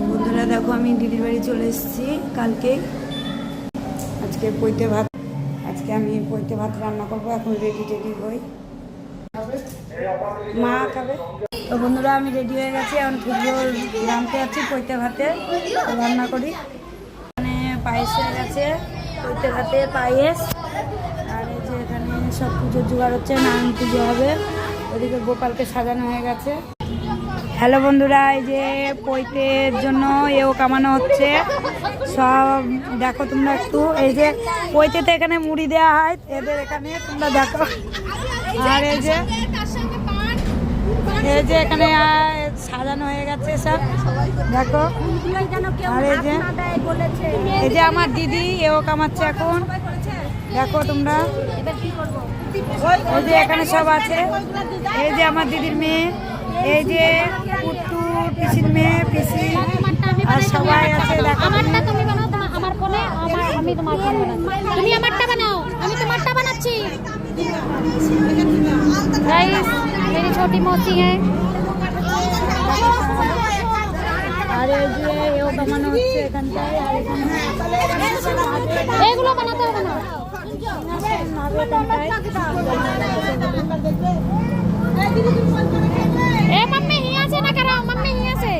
বন্ধুরা দেখো আমি দিদির বাড়ি চলে এসেছি কালকে। আজকে পৈতে ভাত, আজকে আমি পৈতে ভাত রান্না করবো। এখন রেডি হই, মা খাবে। তো বন্ধুরা আমি রেডি হয়ে গেছি, এখন ফুটবল রাঁধতে যাচ্ছি পৈতে ভাতে রান্না করি। এখানে পায়েস হয়ে গেছে, পৈতে ভাতে পায়েস। আর এই যে এখানে সব পুজোর জোগাড় হচ্ছে, নারায়ণ পুজো হবে। ওদিকে গোপালকে সাজানো হয়ে গেছে। হ্যালো বন্ধুরা, এই যে পৈতের জন্য এও কামানো হচ্ছে সব। দেখো তোমরা একটু, এই যে পৈতেতে এখানে মুড়ি দেওয়া হয় এদের এখানে, তোমরা দেখো। আর এই যে এখানে সাজানো হয়ে গেছে সব, দেখো। আর এই যে আমার দিদি এও কামাচ্ছে এখন, দেখো তোমরা। এই যে এখানে সব আছে, এই যে আমার দিদির মেয়ে, এই যে পুট্টু পিসির মেয়ে, পিসি আর সবাই আছে। দেখো আমারটা তুমি বানাও, আমার কোণে আমি তোমার কোণে বানাচ্ছি। তুমি আমারটা বানাও, আমি তোমারটা বানাচ্ছি। गाइस मेरी छोटी मौसी है। আর এই যে এও কামানো হচ্ছে এখানটায়। আর এগুলো বানাতে হবে না। ए मम्मी हिया से ना कराओ, मम्मी हिया से।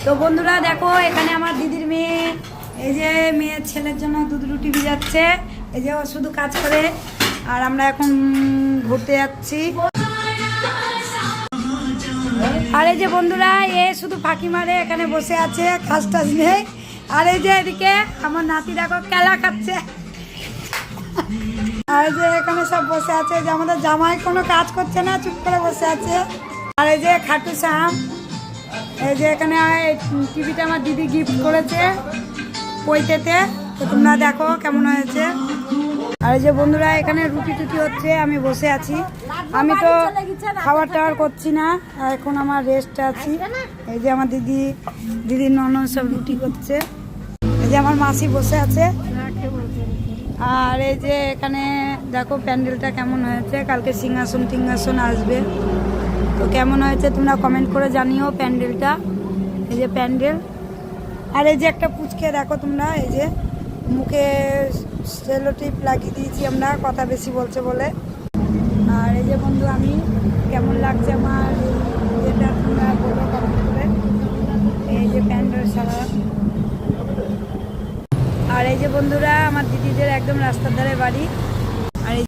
তো বন্ধুরা দেখো এখানে আমার দিদির মেয়ে, এই যে মেয়ের ছেলের জন্য দুধ রুটি ভিজাচ্ছে। এই যে ও শুধু কাজ করে, আর আমরা এখন ঘুরতে যাচ্ছি। আর এই যে বন্ধুরা এ শুধু ফাঁকি মারে, এখানে বসে আছে, কাজ টাজ নেই। আর এই যে এদিকে আমার নাতি দেখো কেলা খাচ্ছে। আর এই যে এখানে সব বসে আছে, যে আমাদের জামাই কোনো কাজ করছে না, চুপ করে বসে আছে। আর এই যে খাটু শ্যাম, এই যে এখানে টিভিটা আমার দিদি গিফট করেছে পৈতেতে, তো তোমরা দেখো কেমন হয়েছে। আর এই যে বন্ধুরা এখানে রুটি টুটি হচ্ছে, আমি বসে আছি। আমি তো খাবার টাওয়ার করছি না, এখন আমার রেস্ট আছি। এই যে আমার দিদির ননদ সব রুটি করছে। এই যে আমার মাসি বসে আছে। আর এই যে এখানে দেখো প্যান্ডেলটা কেমন হয়েছে, কালকে সিংহাসন টিংহাসন আসবে। তো কেমন হয়েছে তোমরা কমেন্ট করে জানিও প্যান্ডেলটা। এই যে প্যান্ডেল। আর এই যে একটা পুচকে দেখো তোমরা, এই যে মুখে সেলো টিপ লাগিয়ে দিয়েছি আমরা, কথা বেশি বলছে বলে। আর এই যে বন্ধু আমি কেমন লাগছে আমার যেটা তোমরা বলো কমেন্ট করে। এই যে প্যান্ডেল সারা। আর এই যে বন্ধুরা আমার দিদিদের একদম রাস্তার ধারে বাড়ি।